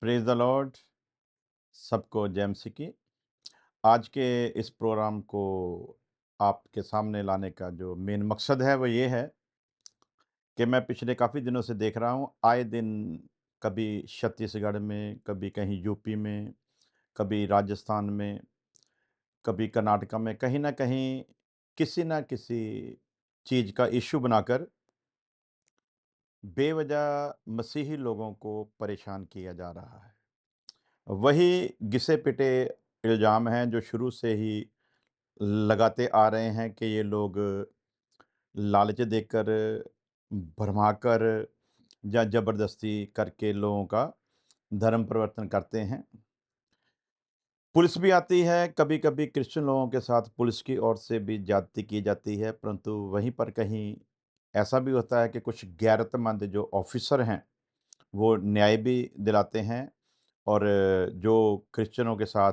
Praise the Lord. सबको जय मसीह की। आज के इस प्रोग्राम को आपके सामने लाने का जो मेन मकसद है वो ये है कि मैं पिछले काफ़ी दिनों से देख रहा हूँ, आए दिन कभी छत्तीसगढ़ में, कभी कहीं यूपी में, कभी राजस्थान में, कभी कर्नाटका में, कहीं ना कहीं किसी ना किसी चीज़ का इश्यू बनाकर बेवजह मसीही लोगों को परेशान किया जा रहा है। वही घिसे-पिटे इल्ज़ाम हैं जो शुरू से ही लगाते आ रहे हैं कि ये लोग लालच देकर, भरमाकर या ज़बरदस्ती करके लोगों का धर्म परिवर्तन करते हैं। पुलिस भी आती है, कभी-कभी क्रिश्चियन लोगों के साथ पुलिस की ओर से भी ज़्यादती की जाती है, परंतु वहीं पर कहीं ऐसा भी होता है कि कुछ गैरतमंद जो ऑफ़िसर हैं, वो न्याय भी दिलाते हैं और जो क्रिश्चियनों के साथ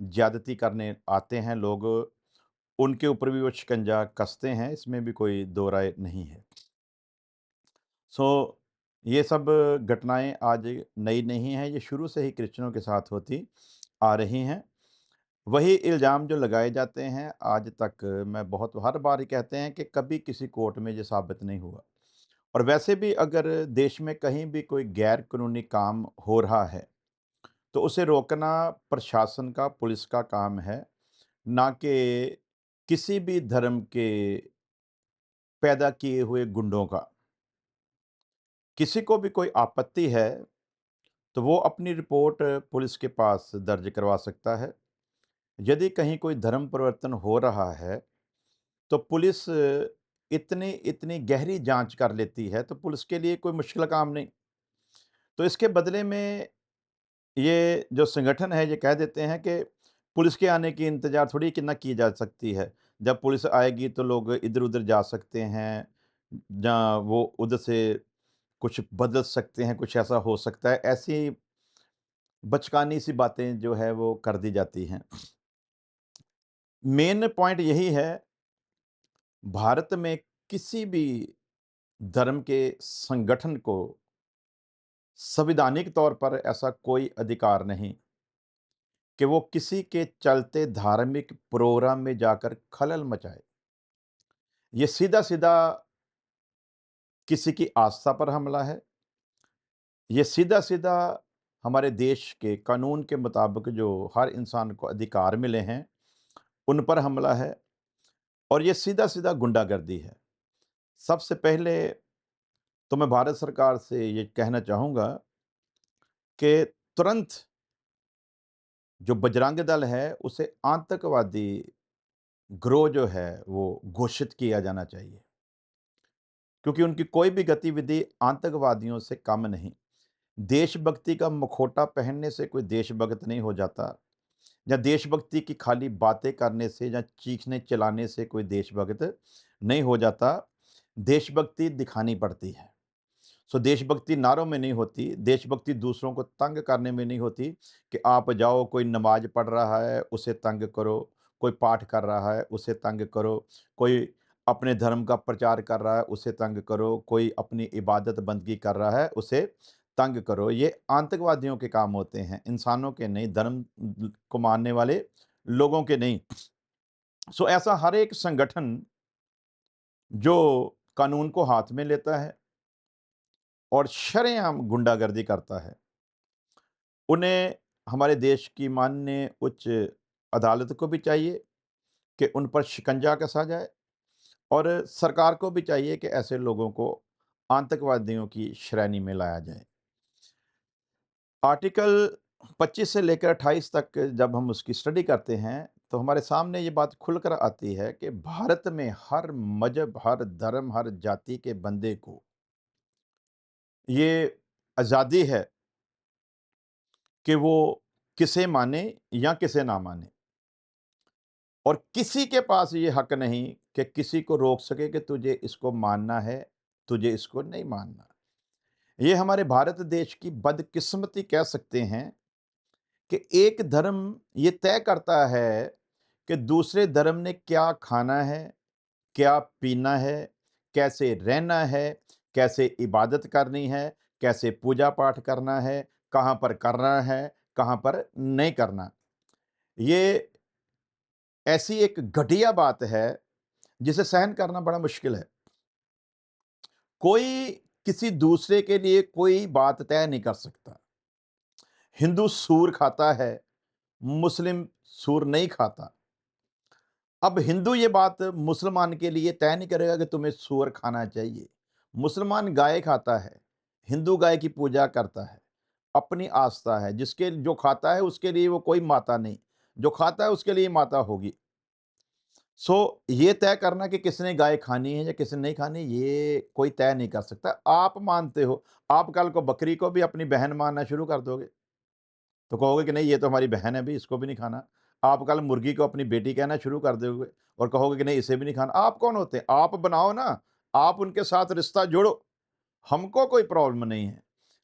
ज़्यादती करने आते हैं लोग, उनके ऊपर भी वो शिकंजा कसते हैं, इसमें भी कोई दो राय नहीं है। सो ये सब घटनाएँ आज नई नहीं हैं, ये शुरू से ही क्रिश्चियनों के साथ होती आ रही हैं। वही इल्ज़ाम जो लगाए जाते हैं आज तक, मैं बहुत हर बार ये कहते हैं कि कभी किसी कोर्ट में ये साबित नहीं हुआ। और वैसे भी अगर देश में कहीं भी कोई गैर कानूनी काम हो रहा है, तो उसे रोकना प्रशासन का, पुलिस का काम है, ना कि किसी भी धर्म के पैदा किए हुए गुंडों का। किसी को भी कोई आपत्ति है, तो वो अपनी रिपोर्ट पुलिस के पास दर्ज करवा सकता है। यदि कहीं कोई धर्म परिवर्तन हो रहा है, तो पुलिस इतनी इतनी गहरी जाँच कर लेती है, तो पुलिस के लिए कोई मुश्किल काम नहीं। तो इसके बदले में ये जो संगठन है, ये कह देते हैं कि पुलिस के आने की इंतज़ार थोड़ी कि ना की जा सकती है। जब पुलिस आएगी तो लोग इधर-उधर जा सकते हैं, जहाँ वो उधर से कुछ बदल सकते हैं, कुछ ऐसा हो सकता है। ऐसी बचकानी सी बातें जो है वो कर दी जाती हैं। मेन पॉइंट यही है, भारत में किसी भी धर्म के संगठन को संवैधानिक तौर पर ऐसा कोई अधिकार नहीं कि वो किसी के चलते धार्मिक प्रोग्राम में जाकर खलल मचाए। ये सीधा-सीधा किसी की आस्था पर हमला है। ये सीधा-सीधा हमारे देश के कानून के मुताबिक जो हर इंसान को अधिकार मिले हैं, उन पर हमला है और ये सीधा-सीधा गुंडागर्दी है। सबसे पहले तो मैं भारत सरकार से ये कहना चाहूँगा कि तुरंत जो बजरंग दल है, उसे आतंकवादी गिरोह जो है, वो घोषित किया जाना चाहिए। क्योंकि उनकी कोई भी गतिविधि आतंकवादियों से कम नहीं। देशभक्ति का मुखौटा पहनने से कोई देशभक्त नहीं हो जाता, या देशभक्ति की खाली बातें करने से या चीखने चिल्लाने से कोई देशभक्त नहीं हो जाता। देशभक्ति दिखानी पड़ती है। सो देशभक्ति नारों में नहीं होती, देशभक्ति दूसरों को तंग करने में नहीं होती कि आप जाओ, कोई नमाज़ पढ़ रहा है, उसे तंग करो, कोई पाठ कर रहा है, उसे तंग करो, कोई अपने धर्म का प्रचार कर रहा है, उसे तंग करो, कोई अपनी इबादत बंदगी कर रहा है, उसे तंग करो। ये आतंकवादियों के काम होते हैं, इंसानों के नहीं, धर्म को मानने वाले लोगों के नहीं। सो ऐसा हर एक संगठन जो कानून को हाथ में लेता है और शरेआम गुंडागर्दी करता है, उन्हें हमारे देश की माननीय उच्च अदालत को भी चाहिए कि उन पर शिकंजा कसा जाए और सरकार को भी चाहिए कि ऐसे लोगों को आतंकवादियों की श्रेणी में लाया जाए। आर्टिकल 25 से लेकर 28 तक जब हम उसकी स्टडी करते हैं, तो हमारे सामने ये बात खुलकर आती है कि भारत में हर मज़हब, हर धर्म, हर जाति के बंदे को ये आज़ादी है कि वो किसे माने या किसे ना माने। और किसी के पास ये हक नहीं कि किसी को रोक सके कि तुझे इसको मानना है, तुझे इसको नहीं मानना। ये हमारे भारत देश की बदकिस्मती कह सकते हैं कि एक धर्म ये तय करता है कि दूसरे धर्म ने क्या खाना है, क्या पीना है, कैसे रहना है, कैसे इबादत करनी है, कैसे पूजा पाठ करना है, कहाँ पर करना है, कहाँ पर नहीं करना। ये ऐसी एक घटिया बात है, जिसे सहन करना बड़ा मुश्किल है। कोई किसी दूसरे के लिए कोई बात तय नहीं कर सकता। हिंदू सूर खाता है, मुस्लिम सूर नहीं खाता। अब हिंदू ये बात मुसलमान के लिए तय नहीं करेगा कि तुम्हें सूअर खाना चाहिए। मुसलमान गाय खाता है, हिंदू गाय की पूजा करता है, अपनी आस्था है। जिसके जो खाता है उसके लिए वो कोई माता नहीं, जो खाता है उसके लिए माता होगी। सो ये तय करना कि किसने गाय खानी है या किसने नहीं खानी, ये कोई तय नहीं कर सकता। आप मानते हो, आप कल को बकरी को भी अपनी बहन मानना शुरू कर दोगे, तो कहोगे कि नहीं ये तो हमारी बहन है भी, इसको भी नहीं खाना। आप कल मुर्गी को अपनी बेटी कहना शुरू कर दोगे और कहोगे कि नहीं इसे भी नहीं खाना। आप कौन होते हैं? आप बनाओ ना, आप उनके साथ रिश्ता जोड़ो, हमको कोई प्रॉब्लम नहीं है।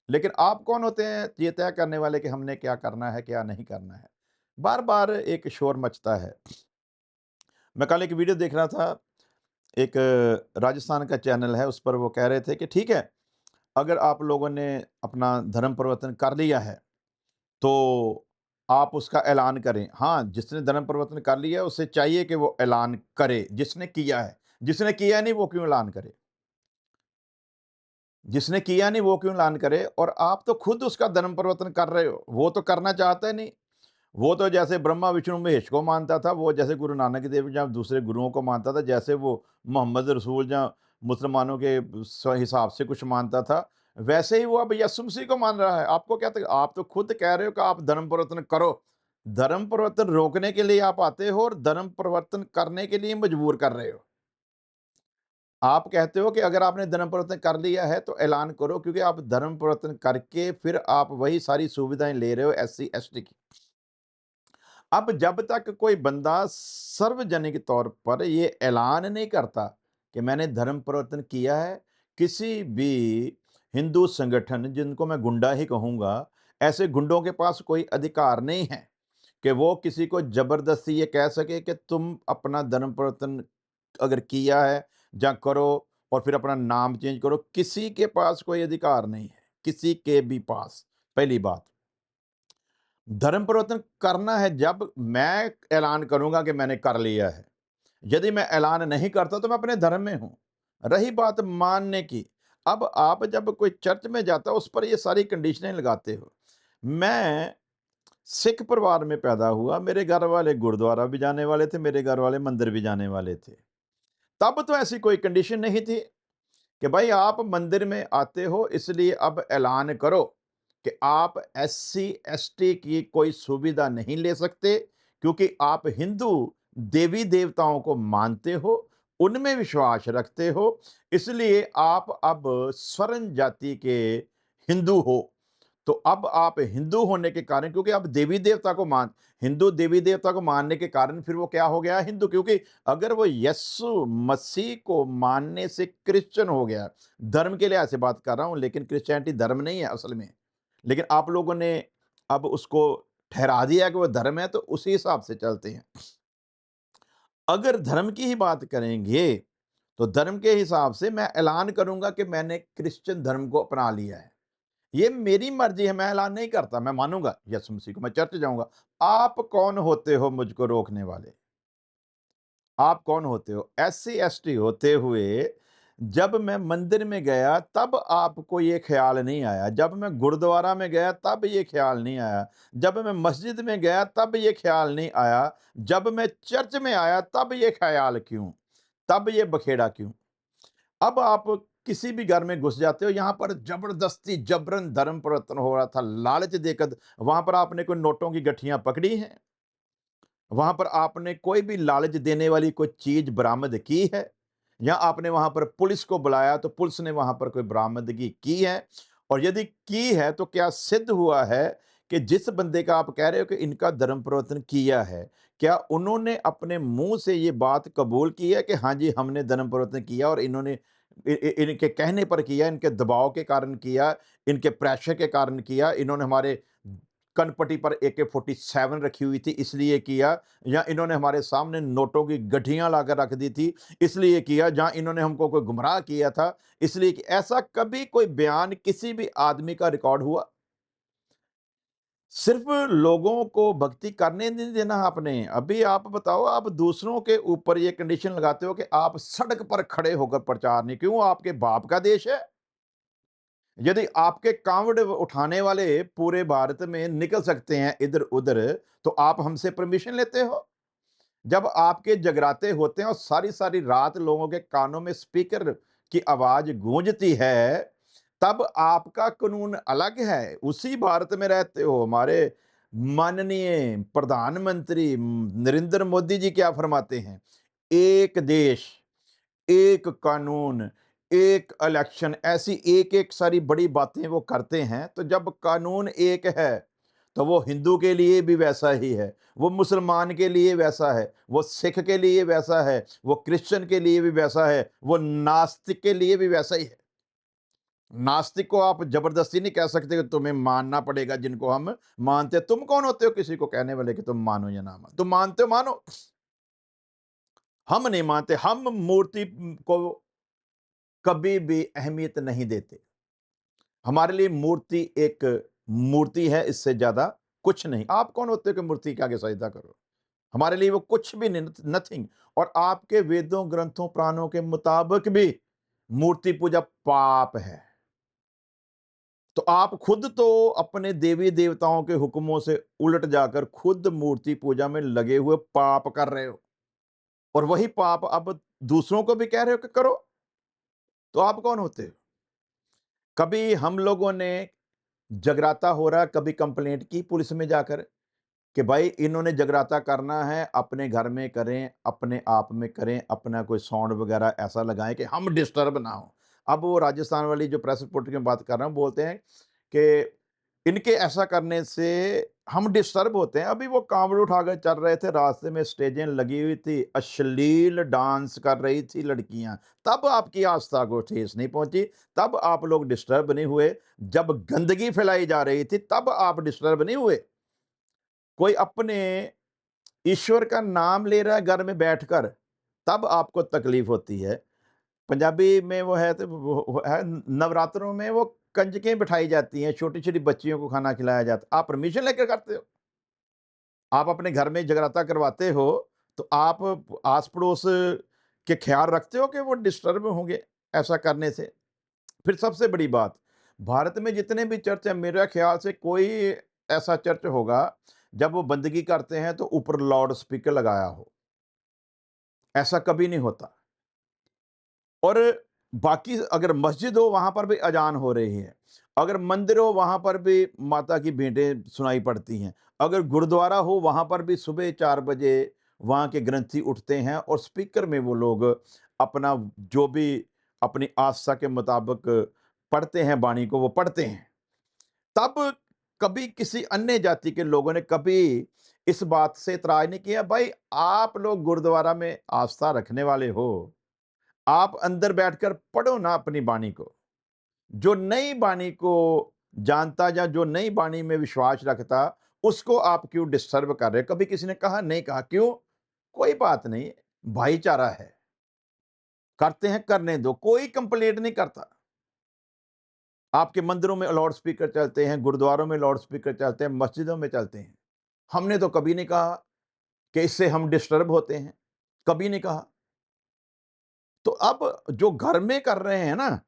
लेकिन आप कौन होते हैं ये तय करने वाले कि हमने क्या करना है, क्या नहीं करना है? बार-बार एक शोर मचता है। मैं कल एक वीडियो देख रहा था, एक राजस्थान का चैनल है, उस पर वो कह रहे थे कि ठीक है, अगर आप लोगों ने अपना धर्म परिवर्तन कर लिया है, तो आप उसका ऐलान करें। हाँ, जिसने धर्म परिवर्तन कर लिया है, उसे चाहिए कि वो ऐलान करे, जिसने किया है। जिसने किया नहीं, वो क्यों ऐलान करे? जिसने किया नहीं, वो क्यों ऐलान करे? और आप तो खुद उसका धर्म परिवर्तन कर रहे हो, वो तो करना चाहता ही नहीं। वो तो जैसे ब्रह्मा, विष्णु, महेश को मानता था, वो जैसे गुरु नानक देव जहाँ दूसरे गुरुओं को मानता था, जैसे वो मोहम्मद रसूल जहाँ मुसलमानों के हिसाब से कुछ मानता था, वैसे ही वो अब यीशु मसीह को मान रहा है। आपको क्या तक आप तो खुद कह रहे हो कि आप धर्म परिवर्तन करो। धर्म परिवर्तन रोकने के लिए आप आते हो और धर्म परिवर्तन करने के लिए मजबूर कर रहे हो। आप कहते हो कि अगर आपने धर्म परिवर्तन कर लिया है तो ऐलान करो, क्योंकि आप धर्म परिवर्तन करके फिर आप वही सारी सुविधाएँ ले रहे हो एससी, एसटी की। अब जब तक कोई बंदा सार्वजनिक तौर पर ये ऐलान नहीं करता कि मैंने धर्म परिवर्तन किया है, किसी भी हिंदू संगठन, जिनको मैं गुंडा ही कहूँगा, ऐसे गुंडों के पास कोई अधिकार नहीं है कि वो किसी को ज़बरदस्ती ये कह सके कि तुम अपना धर्म परिवर्तन अगर किया है या करो और फिर अपना नाम चेंज करो। किसी के पास कोई अधिकार नहीं है, किसी के भी पास। पहली बात। धर्म परिवर्तन करना है जब मैं ऐलान करूँगा कि मैंने कर लिया है। यदि मैं ऐलान नहीं करता तो मैं अपने धर्म में हूँ। रही बात मानने की, अब आप जब कोई चर्च में जाता है उस पर ये सारी कंडीशनें लगाते हो। मैं सिख परिवार में पैदा हुआ, मेरे घर वाले गुरुद्वारा भी जाने वाले थे, मेरे घर वाले मंदिर भी जाने वाले थे। तब तो ऐसी कोई कंडीशन नहीं थी कि भाई आप मंदिर में आते हो इसलिए अब ऐलान करो कि आप एससी एसटी की कोई सुविधा नहीं ले सकते, क्योंकि आप हिंदू देवी देवताओं को मानते हो, उनमें विश्वास रखते हो, इसलिए आप अब स्वर्ण जाति के हिंदू हो। तो अब आप हिंदू होने के कारण, क्योंकि आप देवी देवता को मान हिंदू देवी देवता को मानने के कारण फिर वो क्या हो गया हिंदू, क्योंकि अगर वो यस्सु मसीह को मानने से क्रिश्चियन हो गया, धर्म के लिहाज से बात कर रहा हूँ, लेकिन क्रिश्चियनिटी धर्म नहीं है असल में। लेकिन आप लोगों ने अब उसको ठहरा दिया कि वो धर्म है, तो उसी हिसाब से चलते हैं। अगर धर्म की ही बात करेंगे, तो धर्म के हिसाब से मैं ऐलान करूँगा कि मैंने क्रिश्चियन धर्म को अपना लिया है। ये मेरी मर्ज़ी है, मैं ऐलान नहीं करता, मैं मानूँगा यीशु मसीह को, मैं चर्च जाऊँगा। आप कौन होते हो मुझको रोकने वाले? आप कौन होते हो? एससी एसटी होते हुए जब मैं मंदिर में गया तब आपको ये ख़्याल नहीं आया, जब मैं गुरुद्वारा में गया तब ये ख़्याल नहीं आया, जब मैं मस्जिद में गया तब ये ख़्याल नहीं आया, जब मैं चर्च में आया तब ये ख़्याल क्यों? तब ये बखेड़ा क्यों? अब आप किसी भी घर में घुस जाते हो, यहाँ पर ज़बरदस्ती जबरन धर्म परिवर्तन हो रहा था, लालच देकर। वहाँ पर आपने कोई नोटों की गठियाँ पकड़ी हैं? वहाँ पर आपने कोई भी लालच देने वाली कोई चीज़ बरामद की है? या आपने वहाँ पर पुलिस को बुलाया तो पुलिस ने वहाँ पर कोई बरामदगी की है? और यदि की है तो क्या सिद्ध हुआ है कि जिस बंदे का आप कह रहे हो कि इनका धर्म परिवर्तन किया है, क्या उन्होंने अपने मुँह से ये बात कबूल की है कि हाँ जी, हमने धर्म परिवर्तन किया और इन्होंने इनके कहने पर किया, इनके दबाव के कारण किया, इनके प्रेशर के कारण किया, इन्होंने हमारे कनपटी पर AK-47 रखी हुई थी इसलिए किया, या इन्होंने हमारे सामने नोटों की गठियाँ लाकर रख दी थी इसलिए किया, जहाँ इन्होंने हमको कोई गुमराह किया था इसलिए कि ऐसा कभी कोई बयान किसी भी आदमी का रिकॉर्ड हुआ? सिर्फ लोगों को भक्ति करने नहीं देना आपने। अभी आप बताओ, आप दूसरों के ऊपर ये कंडीशन लगाते हो कि आप सड़क पर खड़े होकर प्रचार नहीं, क्यों? आपके बाप का देश है। यदि आपके कांवड़ उठाने वाले पूरे भारत में निकल सकते हैं इधर-उधर, तो आप हमसे परमिशन लेते हो? जब आपके जगराते होते हैं और सारी-सारी रात लोगों के कानों में स्पीकर की आवाज़ गूंजती है, तब आपका कानून अलग है। उसी भारत में रहते हो। हमारे माननीय प्रधानमंत्री नरेंद्र मोदी जी क्या फरमाते हैं? एक देश, एक कानून, एक इलेक्शन, ऐसी एक-एक सारी बड़ी बातें वो करते हैं। तो जब कानून एक है, तो वो हिंदू के लिए भी वैसा ही है, वो मुसलमान के लिए वैसा है, वो सिख के लिए वैसा है, वो क्रिश्चियन के लिए भी वैसा है, वो नास्तिक के लिए भी वैसा ही है। नास्तिक को आप ज़बरदस्ती नहीं कह सकते कि तुम्हें मानना पड़ेगा जिनको हम मानते हैं। तुम कौन होते हो किसी को कहने वाले कि तुम मानो या ना मानो? तुम मानते हो, मानो। हम नहीं मानते, हम मूर्ति को कभी भी अहमियत नहीं देते। हमारे लिए मूर्ति एक मूर्ति है, इससे ज़्यादा कुछ नहीं। आप कौन होते हो कि मूर्ति के आगे सजदा करो? हमारे लिए वो कुछ भी नहीं, नथिंग। और आपके वेदों, ग्रंथों, पुराणों के मुताबिक भी मूर्ति पूजा पाप है। तो आप खुद तो अपने देवी-देवताओं के हुक्मों से उलट जाकर खुद मूर्ति पूजा में लगे हुए पाप कर रहे हो, और वही पाप अब दूसरों को भी कह रहे हो कि करो। तो आप कौन होते हो? कभी हम लोगों ने जगराता हो रहा है, कभी कंप्लेंट की पुलिस में जाकर कि भाई इन्होंने जगराता करना है, अपने घर में करें, अपने आप में करें, अपना कोई साउंड वगैरह ऐसा लगाएँ कि हम डिस्टर्ब ना हो। अब वो राजस्थान वाली जो प्रेस रिपोर्टर की मैं बात कर रहा हूँ, बोलते हैं कि इनके ऐसा करने से हम डिस्टर्ब होते हैं। अभी वो कांवड़ उठाकर चल रहे थे, रास्ते में स्टेजें लगी हुई थी, अश्लील डांस कर रही थी लड़कियाँ, तब आपकी आस्था को ठेस नहीं पहुँची, तब आप लोग डिस्टर्ब नहीं हुए। जब गंदगी फैलाई जा रही थी, तब आप डिस्टर्ब नहीं हुए। कोई अपने ईश्वर का नाम ले रहा है घर में बैठकर, तब आपको तकलीफ होती है। पंजाबी में वो है, तो वो है, नवरात्रों में वो कंजकें बिठाई जाती हैं, छोटी-छोटी बच्चियों को खाना खिलाया जाता है। आप परमिशन लेकर करते हो? आप अपने घर में जगराता करवाते हो, तो आप आस-पड़ोस के ख़्याल रखते हो कि वो डिस्टर्ब होंगे ऐसा करने से? फिर सबसे बड़ी बात, भारत में जितने भी चर्च हैं, मेरा ख़्याल से कोई ऐसा चर्च होगा, जब वो बंदगी करते हैं तो ऊपर लाउड स्पीकर लगाया हो। ऐसा कभी नहीं होता। और बाकी अगर मस्जिद हो, वहाँ पर भी अज़ान हो रही है। अगर मंदिर हो, वहाँ पर भी माता की भेंटें सुनाई पड़ती हैं। अगर गुरुद्वारा हो, वहाँ पर भी सुबह 4 बजे वहाँ के ग्रंथी उठते हैं और स्पीकर में वो लोग अपना जो भी अपनी आस्था के मुताबिक पढ़ते हैं, बाणी को वो पढ़ते हैं। तब कभी किसी अन्य जाति के लोगों ने कभी इस बात से इतराज़ नहीं किया, भाई आप लोग गुरुद्वारा में आस्था रखने वाले हो, आप अंदर बैठकर पढ़ो ना अपनी बाणी को। जो नई बाणी को जानता या जो नई बाणी में विश्वास रखता, उसको आप क्यों डिस्टर्ब कर रहे हो? कभी किसी ने कहा? नहीं कहा। क्यों? कोई बात नहीं, भाईचारा है। करते हैं, करने दो, कोई कंप्लेंट नहीं करता। आपके मंदिरों में लाउड स्पीकर चलते हैं, गुरुद्वारों में लाउड स्पीकर चलते हैं, मस्जिदों में चलते हैं। हमने तो कभी नहीं कहा कि इससे हम डिस्टर्ब होते हैं, कभी नहीं कहा। तो अब जो घर में कर रहे हैं ना,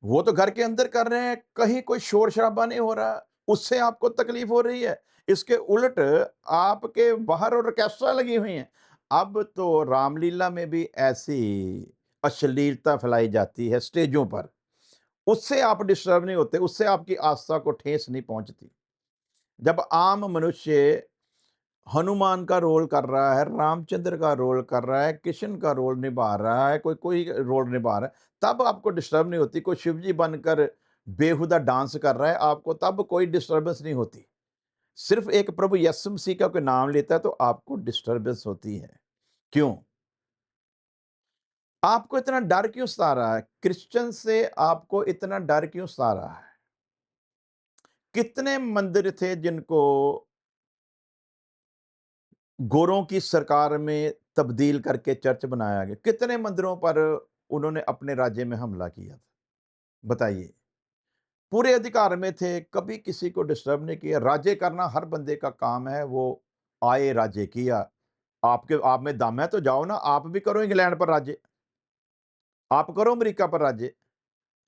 वो तो घर के अंदर कर रहे हैं, कहीं कोई शोर-शराबा नहीं हो रहा, उससे आपको तकलीफ हो रही है। इसके उलट आपके बाहर ऑर्केस्ट्रा लगी हुई हैं। अब तो रामलीला में भी ऐसी अश्लीलता फैलाई जाती है स्टेजों पर, उससे आप डिस्टर्ब नहीं होते, उससे आपकी आस्था को ठेस नहीं पहुँचती। जब आम मनुष्य हनुमान का रोल कर रहा है, रामचंद्र का रोल कर रहा है, कृष्ण का रोल निभा रहा है, कोई कोई रोल निभा रहा है, तब आपको डिस्टर्ब नहीं होती। कोई शिव जी बनकर बेहुदा डांस कर रहा है, आपको तब कोई डिस्टर्बेंस नहीं होती। सिर्फ़ एक प्रभु यीशु मसीह का कोई नाम लेता है तो आपको डिस्टर्बेंस होती है। क्यों? आपको इतना डर क्यों सता रहा है? क्रिश्चियन से आपको इतना डर क्यों सता रहा है? कितने मंदिर थे जिनको गोरों की सरकार में तब्दील करके चर्च बनाया गया? कितने मंदिरों पर उन्होंने अपने राज्य में हमला किया था? बताइए। पूरे अधिकार में थे, कभी किसी को डिस्टर्ब नहीं किया। राज्य करना हर बंदे का काम है, वो आए राज्य किया। आपके आप में दम है तो जाओ ना, आप भी करो इंग्लैंड पर राज्य, आप करो अमेरिका पर राज्य।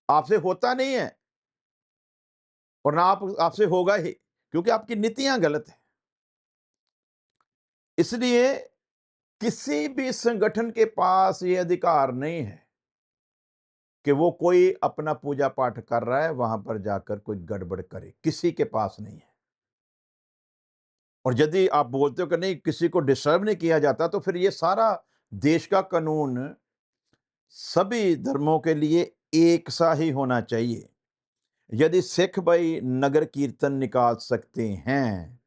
आपसे होता नहीं है और ना आपसे होगा ही, क्योंकि आपकी नीतियां गलत हैं। इसलिए किसी भी संगठन के पास ये अधिकार नहीं है कि वो कोई अपना पूजा पाठ कर रहा है, वहां पर जाकर कोई गड़बड़ करे, किसी के पास नहीं है। और यदि आप बोलते हो कि नहीं, किसी को डिस्टर्ब नहीं किया जाता, तो फिर ये सारा देश का कानून सभी धर्मों के लिए एक सा ही होना चाहिए। यदि सिख भाई नगर कीर्तन निकाल सकते हैं,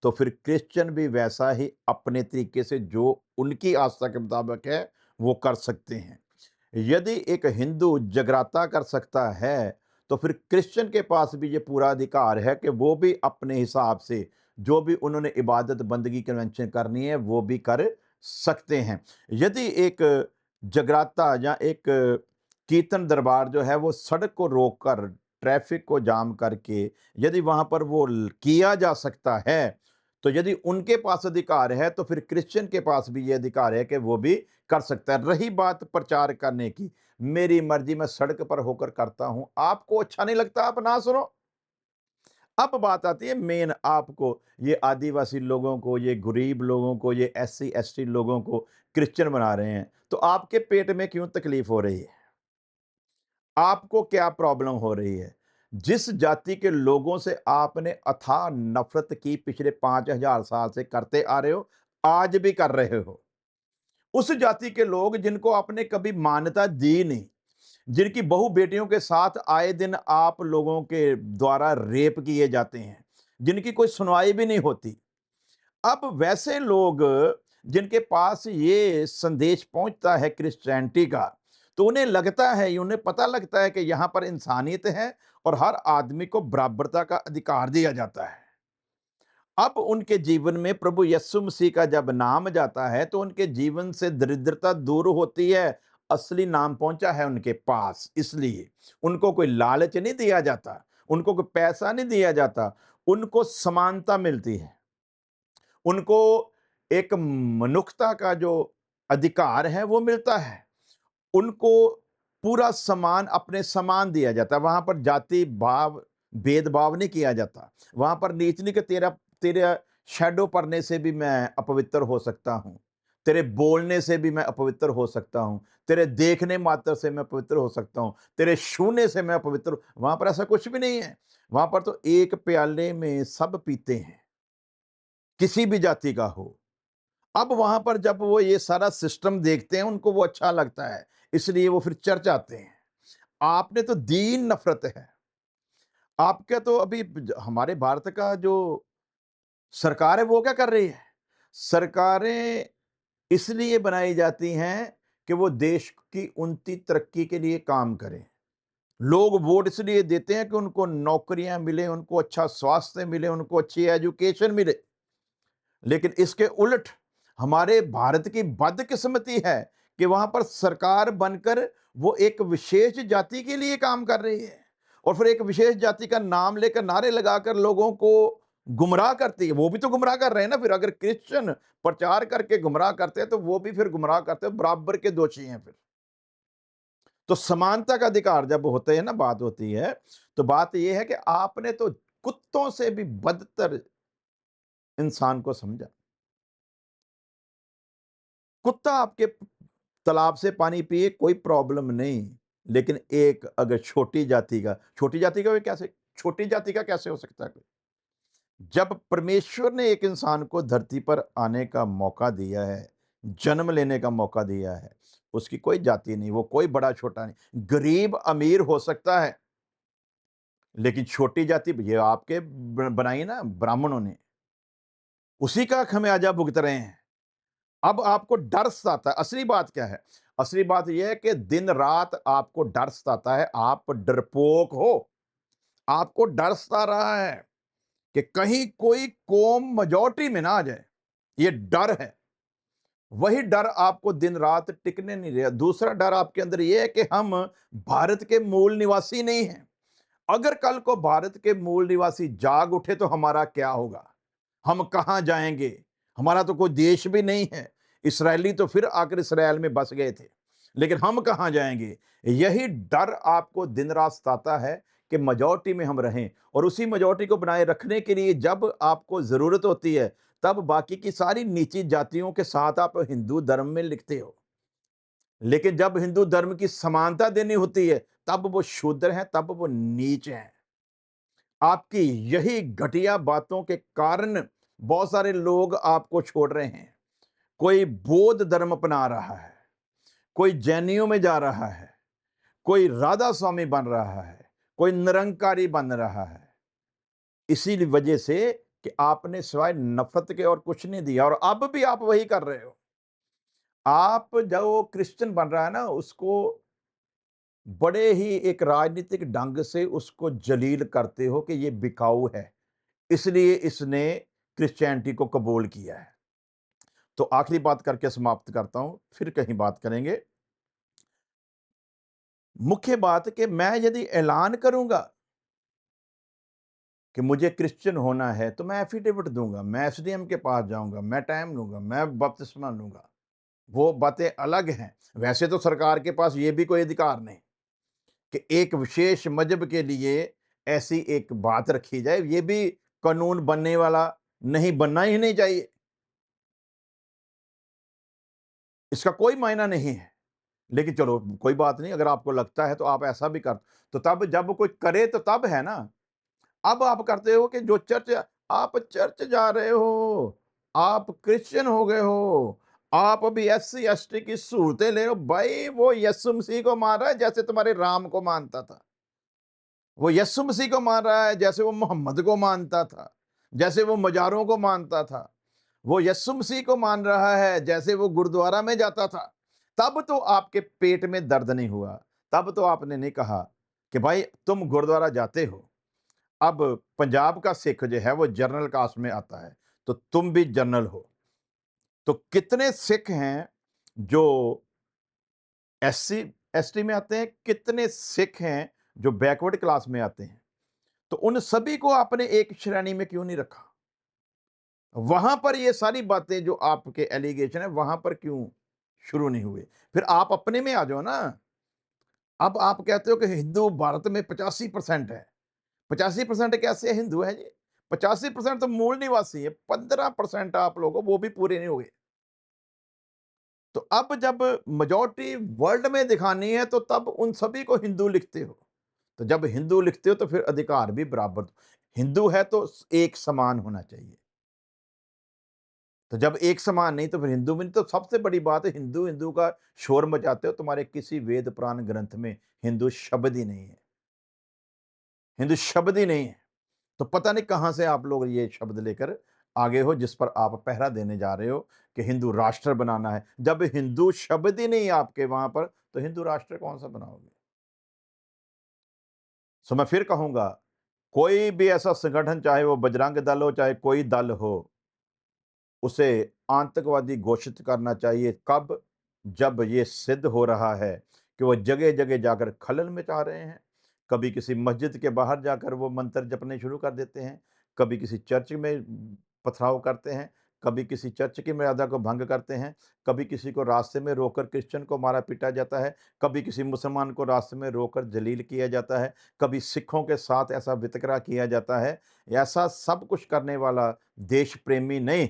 तो फिर क्रिश्चियन भी वैसा ही अपने तरीके से जो उनकी आस्था के मुताबिक है, वो कर सकते हैं। यदि एक हिंदू जगराता कर सकता है, तो फिर क्रिश्चियन के पास भी ये पूरा अधिकार है कि वो भी अपने हिसाब से जो भी उन्होंने इबादत बंदगी कन्वेंशन करनी है, वो भी कर सकते हैं। यदि एक जगराता या एक कीर्तन दरबार जो है, वो सड़क को रोककर, ट्रैफिक को जाम करके यदि वहाँ पर वो किया जा सकता है, तो यदि उनके पास अधिकार है, तो फिर क्रिश्चियन के पास भी ये अधिकार है कि वो भी कर सकता है। रही बात प्रचार करने की, मेरी मर्जी, मैं सड़क पर होकर करता हूं, आपको अच्छा नहीं लगता आप ना सुनो। अब बात आती है मेन, आपको ये आदिवासी लोगों को, ये गरीब लोगों को, ये SC ST लोगों को क्रिश्चियन बना रहे हैं, तो आपके पेट में क्यों तकलीफ हो रही है? आपको क्या प्रॉब्लम हो रही है? जिस जाति के लोगों से आपने अथाह नफरत की पिछले 5000 साल से करते आ रहे हो, आज भी कर रहे हो। उस जाति के लोग जिनको आपने कभी मान्यता दी नहीं, जिनकी बहू बेटियों के साथ आए दिन आप लोगों के द्वारा रेप किए जाते हैं, जिनकी कोई सुनवाई भी नहीं होती। अब वैसे लोग जिनके पास ये संदेश पहुंचता है क्रिश्चियनिटी का, तो उन्हें लगता है, उन्हें पता लगता है कि यहां पर इंसानियत है और हर आदमी को बराबरता का अधिकार दिया जाता है। अब उनके जीवन में प्रभु यीशु मसीह का जब नाम जाता है, तो उनके जीवन से दरिद्रता दूर होती है। असली नाम पहुंचा है उनके पास, इसलिए उनको कोई लालच नहीं दिया जाता, उनको कोई पैसा नहीं दिया जाता, उनको समानता मिलती है, उनको एक मनुष्यता का जो अधिकार है वो मिलता है। उनको पूरा सम्मान अपने समान दिया जाता है। वहां पर जाति भाव भेदभाव नहीं किया जाता। वहां पर नीच नहीं कि तेरा तेरा शैडो पड़ने से भी मैं अपवित्र हो सकता हूं, तेरे बोलने से भी मैं अपवित्र हो सकता हूं, तेरे देखने मात्र से मैं पवित्र हो सकता हूं, तेरे छूने से मैं अपवित्र। वहां पर ऐसा कुछ भी नहीं है। वहां पर तो एक प्याले में सब पीते हैं, किसी भी जाति का हो। अब वहां पर जब वो ये सारा सिस्टम देखते हैं, उनको वो अच्छा लगता है, इसलिए वो फिर चर्च आते हैं। आपने तो दीन नफरत है। आपका तो अभी हमारे भारत का जो सरकार है, वो क्या कर रही है? सरकारें इसलिए बनाई जाती हैं कि वो देश की उन्नति तरक्की के लिए काम करें। लोग वोट इसलिए देते हैं कि उनको नौकरियां मिले, उनको अच्छा स्वास्थ्य मिले, उनको अच्छी एजुकेशन मिले। लेकिन इसके उलट हमारे भारत की बदकिस्मती है कि वहां पर सरकार बनकर वो एक विशेष जाति के लिए काम कर रही है और फिर एक विशेष जाति का नाम लेकर नारे लगाकर लोगों को गुमराह करती है। वो भी तो गुमराह कर रहे हैं ना। फिर अगर क्रिश्चियन प्रचार करके गुमराह करते हैं, तो वो भी फिर गुमराह करते हैं, बराबर के दोषी हैं फिर। तो समानता का अधिकार जब होते हैं ना, बात होती है, तो बात यह है कि आपने तो कुत्तों से भी बदतर इंसान को समझा। कुत्ता आपके तालाब से पानी पिए, कोई प्रॉब्लम नहीं। लेकिन एक अगर छोटी जाति का भी कैसे, छोटी जाति का कैसे हो सकता है कोई? जब परमेश्वर ने एक इंसान को धरती पर आने का मौका दिया है, जन्म लेने का मौका दिया है, उसकी कोई जाति नहीं, वो कोई बड़ा छोटा नहीं, गरीब अमीर हो सकता है, लेकिन छोटी जाति ये आपके बनाई ना ब्राह्मणों ने, उसी का खमियाजा भुगत रहे हैं। अब आपको डर सताता है। असली बात क्या है? असली बात यह है कि दिन रात आपको डर सताता है, आप डरपोक हो। आपको डर सता रहा है कि कहीं कोई कौम मेजॉरिटी में ना आ जाए, ये डर है। वही डर आपको दिन रात टिकने नहीं दिया। दूसरा डर आपके अंदर यह है कि हम भारत के मूल निवासी नहीं हैं, अगर कल को भारत के मूल निवासी जाग उठे तो हमारा क्या होगा? हम कहाँ जाएँगे? हमारा तो कोई देश भी नहीं है। इस्राएली तो फिर आकर इस्राएल में बस गए थे, लेकिन हम कहाँ जाएँगे? यही डर आपको दिन-रात सताता है कि मेजॉरिटी में हम रहें, और उसी मेजॉरिटी को बनाए रखने के लिए जब आपको ज़रूरत होती है, तब बाकी की सारी नीची जातियों के साथ आप हिंदू धर्म में लिखते हो। लेकिन जब हिंदू धर्म की समानता देनी होती है, तब वो शूद्र हैं, तब वो नीच हैं। आपकी यही घटिया बातों के कारण बहुत सारे लोग आपको छोड़ रहे हैं। कोई बौद्ध धर्म अपना रहा है, कोई जैनियों में जा रहा है, कोई राधा स्वामी बन रहा है, कोई निरंकारी बन रहा है। इसी वजह से कि आपने सिवाय नफ़रत के और कुछ नहीं दिया, और अब भी आप वही कर रहे हो। आप जो क्रिश्चियन बन रहा है ना, उसको बड़े ही एक राजनीतिक ढंग से उसको जलील करते हो कि ये बिकाऊ है, इसलिए इसने क्रिश्चियनिटी को कबूल किया है। तो आखिरी बात करके समाप्त करता हूं, फिर कहीं बात करेंगे। मुख्य बात कि मैं यदि ऐलान करूंगा कि मुझे क्रिश्चियन होना है, तो मैं एफिडेविट दूंगा, मैं एसडीएम के पास जाऊंगा, मैं टाइम लूंगा, मैं बपतिस्मा लूंगा। वो बातें अलग हैं। वैसे तो सरकार के पास ये भी कोई अधिकार नहीं कि एक विशेष मजहब के लिए ऐसी एक बात रखी जाए। ये भी कानून बनने वाला नहीं, बनना ही नहीं चाहिए। इसका कोई मायना नहीं है। लेकिन चलो कोई बात नहीं, अगर आपको लगता है तो आप ऐसा भी कर, तो तब जब कोई करे तो तब है ना। अब आप करते हो कि जो चर्च, आप चर्च जा रहे हो, आप क्रिश्चियन हो गए हो, आप अभी एससी एसटी की सहूलतें ले रहे हो। भाई वो यीशु मसीह को मान रहा है जैसे तुम्हारे राम को मानता था। वो यीशु मसीह को मान रहा है जैसे वो मोहम्मद को मानता था, जैसे वो मजारों को मानता था। वो यीशु मसीह को मान रहा है जैसे वो गुरुद्वारा में जाता था। तब तो आपके पेट में दर्द नहीं हुआ, तब तो आपने नहीं कहा कि भाई तुम गुरुद्वारा जाते हो। अब पंजाब का सिख जो है वो जनरल कास्ट में आता है, तो तुम भी जनरल हो। तो कितने सिख हैं जो एससी एसटी में आते हैं, कितने सिख हैं जो बैकवर्ड क्लास में आते हैं। तो उन सभी को आपने एक श्रेणी में क्यों नहीं रखा? वहां पर ये सारी बातें जो आपके एलिगेशन है, वहां पर क्यों शुरू नहीं हुए? फिर आप अपने में आ जाओ ना। अब आप कहते हो कि हिंदू भारत में 85% है। 85% कैसे हिंदू है जी? 85% तो मूल निवासी है, 15% आप लोगों वो भी पूरे नहीं हुए। तो अब जब मेजॉरिटी वर्ल्ड में दिखानी है, तो तब उन सभी को हिंदू लिखते हो। तो जब हिंदू लिखते हो तो फिर अधिकार भी बराबर दो। हिंदू है तो एक समान होना चाहिए। तो जब एक समान नहीं तो फिर हिंदू में नहीं। तो सबसे बड़ी बात है, हिंदू हिंदू का शोर मचाते हो, तुम्हारे किसी वेद पुराण ग्रंथ में हिंदू शब्द ही नहीं है। हिंदू शब्द ही नहीं है। तो पता नहीं कहां से आप लोग ये शब्द लेकर आगे हो, जिस पर आप पहरा देने जा रहे हो कि हिंदू राष्ट्र बनाना है। जब हिंदू शब्द ही नहीं है आपके वहां पर, तो हिंदू राष्ट्र कौन सा बनाओगे? सो मैं फिर कहूंगा, कोई भी ऐसा संगठन, चाहे वो बजरंग दल हो, चाहे कोई दल हो, उसे आतंकवादी घोषित करना चाहिए। कब? जब ये सिद्ध हो रहा है कि वो जगह-जगह जाकर खलल मचा रहे हैं। कभी किसी मस्जिद के बाहर जाकर वो मंत्र जपने शुरू कर देते हैं, कभी किसी चर्च में पथराव करते हैं, कभी किसी चर्च की मर्यादा को भंग करते हैं, कभी किसी को रास्ते में रोककर क्रिश्चियन को मारा-पीटा जाता है, कभी किसी मुसलमान को रास्ते में रोककर जलील किया जाता है, कभी सिखों के साथ ऐसा वितकरा किया जाता है। ऐसा सब कुछ करने वाला देश प्रेमी नहीं,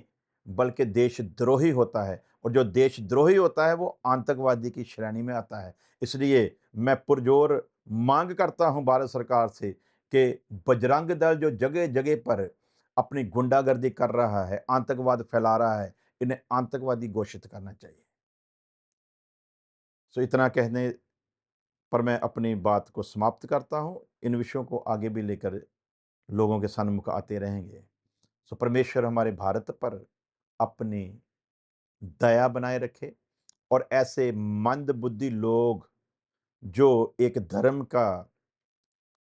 बल्कि देशद्रोही होता है, और जो देशद्रोही होता है वो आतंकवादी की श्रेणी में आता है। इसलिए मैं पुरजोर मांग करता हूं भारत सरकार से कि बजरंग दल जो जगह-जगह पर अपनी गुंडागर्दी कर रहा है, आतंकवाद फैला रहा है, इन्हें आतंकवादी घोषित करना चाहिए। सो इतना कहने पर मैं अपनी बात को समाप्त करता हूं। इन विषयों को आगे भी लेकर लोगों के सन्मुख आते रहेंगे। सो परमेश्वर हमारे भारत पर अपनी दया बनाए रखे, और ऐसे मंदबुद्धि लोग जो एक धर्म का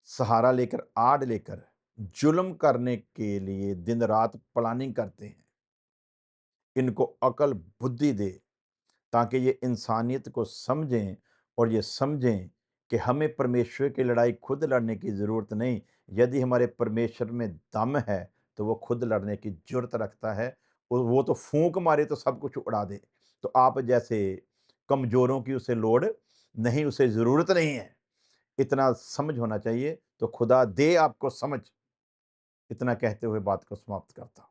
सहारा लेकर, आड़ लेकर जुल्म करने के लिए दिन रात प्लानिंग करते हैं, इनको अकल बुद्धि दे, ताकि ये इंसानियत को समझें, और ये समझें कि हमें परमेश्वर की लड़ाई खुद लड़ने की ज़रूरत नहीं। यदि हमारे परमेश्वर में दम है, तो वो खुद लड़ने की जुर्त रखता है। वो तो फूँक मारे तो सब कुछ उड़ा दे। तो आप जैसे कमज़ोरों की उसे लोड़ नहीं, उसे ज़रूरत नहीं है। इतना समझ होना चाहिए, तो खुदा दे आपको समझ। इतना कहते हुए बात को समाप्त करता हूँ।